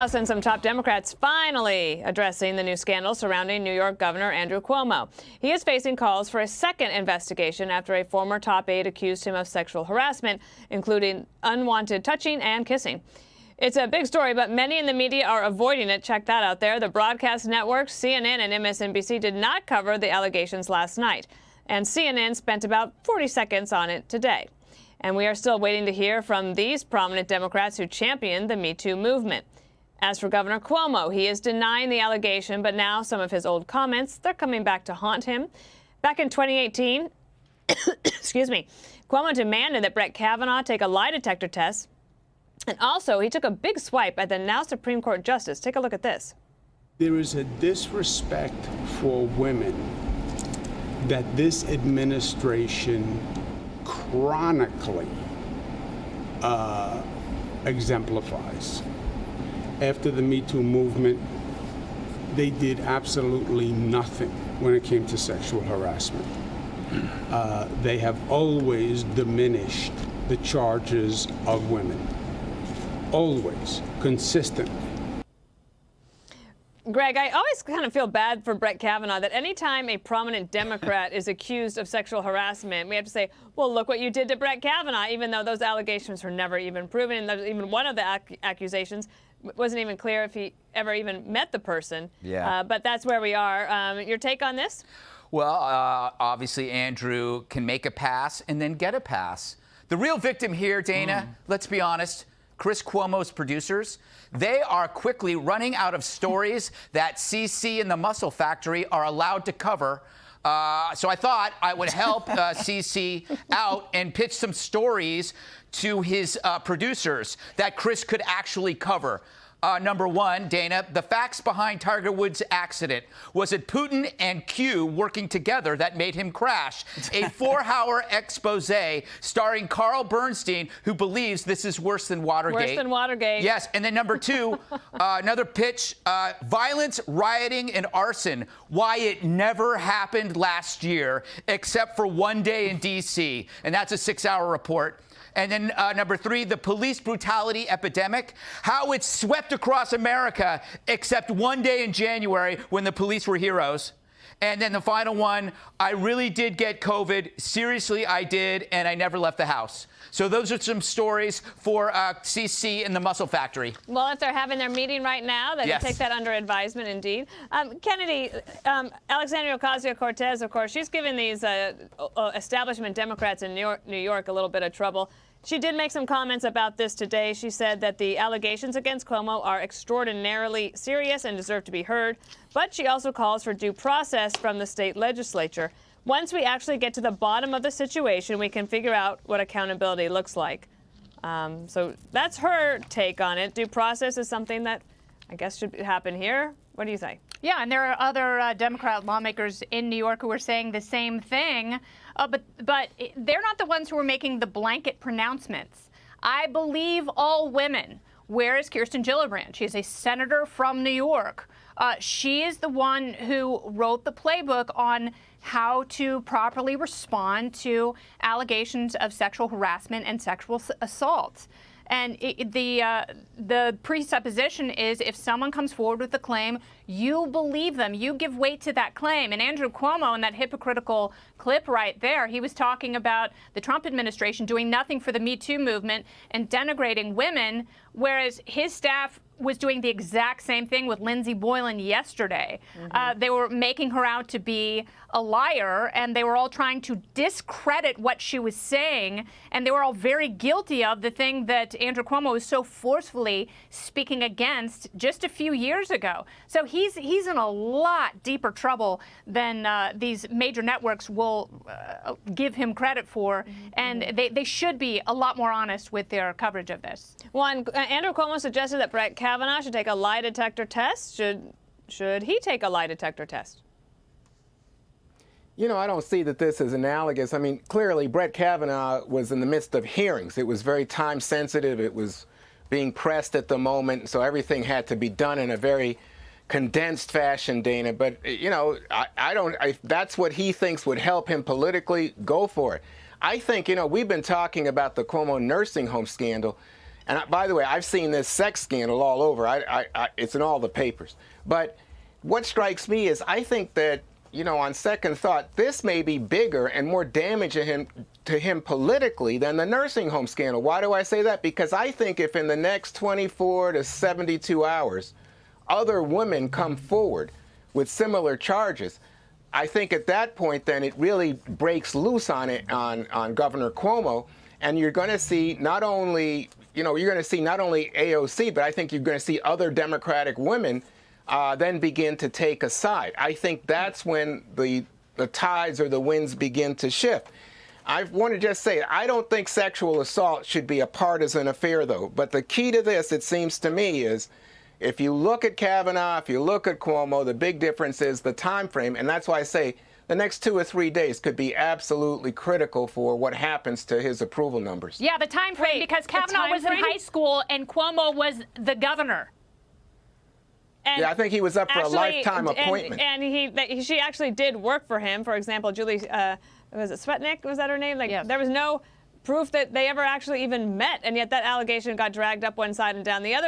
And some top Democrats finally addressing the new scandal surrounding New York Governor Andrew Cuomo. He is facing calls for a second investigation after a former top aide accused him of sexual harassment, including unwanted touching and kissing. It's a big story, but many in the media are avoiding it. Check that out there. The broadcast networks, CNN and MSNBC, did not cover the allegations last night. And CNN spent about 40 seconds on it today. And we are still waiting to hear from these prominent Democrats who championed the Me Too movement. As for Governor Cuomo, he is denying the allegation, but now some of his old comments, they're coming back to haunt him. Back in 2018, Cuomo demanded that Brett Kavanaugh take a lie detector test. And also, he took a big swipe at the now Supreme Court justice. Take a look at this. There is a disrespect for women that this administration chronically exemplifies. After the Me Too movement, they did absolutely nothing when it came to sexual harassment. They have always diminished the charges of women. Always, consistently. Greg, I always kind of feel bad for Brett Kavanaugh that anytime a prominent Democrat is accused of sexual harassment, we have to say, well, look what you did to Brett Kavanaugh, even though those allegations were never even proven. And even one of the accusations wasn't even clear if he ever even met the person. Yeah. But that's where we are. Your take on this? Well, obviously, Andrew can make a pass and then get a pass. The real victim here, Dana, let's be honest, Chris Cuomo's producers, they are quickly running out of stories that CC and the Muscle Factory are allowed to cover. So I thought I would help CC out and pitch some stories to his producers that Chris could actually cover. Number one, Dana, the facts behind Tiger Woods' accident. Was it Putin and Q working together that made him crash? A 4-hour expose starring Carl Bernstein, who believes this is worse than Watergate. Worse than Watergate. Yes, and then number two, another pitch, violence, rioting, and arson. Why it never happened last year, except for one day in D.C., and that's a 6-hour report. And then number three, the police brutality epidemic, how it swept across America, except one day in January when the police were heroes. And then the final one, I really did get COVID. Seriously, I did, and I never left the house. So those are some stories for CC and the Muscle Factory. Well, if they're having their meeting right now, then Yes. take that under advisement, indeed. Kennedy, Alexandria Ocasio-Cortez, of course, she's giving these establishment Democrats in New York a little bit of trouble. She did make some comments about this today. She said that the allegations against Cuomo are extraordinarily serious and deserve to be heard. But she also calls for due process from the state legislature. Once we actually get to the bottom of the situation, we can figure out what accountability looks like. So that's her take on it. Due process is something that I guess should happen here. What do you say? Yeah, and there are other Democrat lawmakers in New York who are saying the same thing, but they're not the ones who are making the blanket pronouncements. I believe all women. Where is Kirsten Gillibrand? She is a senator from New York. She is the one who wrote the playbook on how to properly respond to allegations of sexual harassment and sexual assault. And the presupposition is if someone comes forward with a claim, you believe them. You give weight to that claim. And Andrew Cuomo, in that hypocritical clip right there, he was talking about the Trump administration doing nothing for the Me Too movement and denigrating women, whereas his staff was doing the exact same thing with Lindsey Boylan yesterday. They were making her out to be a liar, and they were all trying to discredit what she was saying, and they were all very guilty of the thing that Andrew Cuomo was so forcefully speaking against just a few years ago. So he's in a lot deeper trouble than these major networks will give him credit for, and they should be a lot more honest with their coverage of this. One, Andrew Cuomo suggested that Brett Kavanaugh should take a lie detector test. Should he take a lie detector test? You know, I don't see that this is analogous. I mean, clearly, Brett Kavanaugh was in the midst of hearings. It was very time sensitive. It was being pressed at the moment, so everything had to be done in a very condensed fashion, Dana. But, you know, if that's what he thinks would help him politically, go for it. I think, you know, we've been talking about the Cuomo nursing home scandal, And by the way, I've seen this sex scandal all over. It's in all the papers. But what strikes me is I think that, you know, on second thought, this may be bigger and more damaging to him politically than the nursing home scandal. Why do I say that? Because I think if in the next 24 to 72 hours, other women come forward with similar charges, I think at that point, then it really breaks loose on Governor Cuomo, and you're going to see not only, you know, you're going to see not only AOC, but I think you're going to see other Democratic women then begin to take a side. I think that's when the tides or the winds begin to shift. I want to just say, I don't think sexual assault should be a partisan affair, though. But the key to this, it seems to me, is if you look at Kavanaugh, if you look at Cuomo, the big difference is the time frame. And that's why I say the next 2 or 3 days could be absolutely critical for what happens to his approval numbers. Yeah, the time frame, because Kavanaugh was in high school and Cuomo was the governor. And yeah, I think he was up for a lifetime appointment. And she actually did work for him. For example, Julie, was it Swetnick? Was that her name? Like, yes. There was no proof that they ever actually even met, and yet that allegation got dragged up one side and down the other.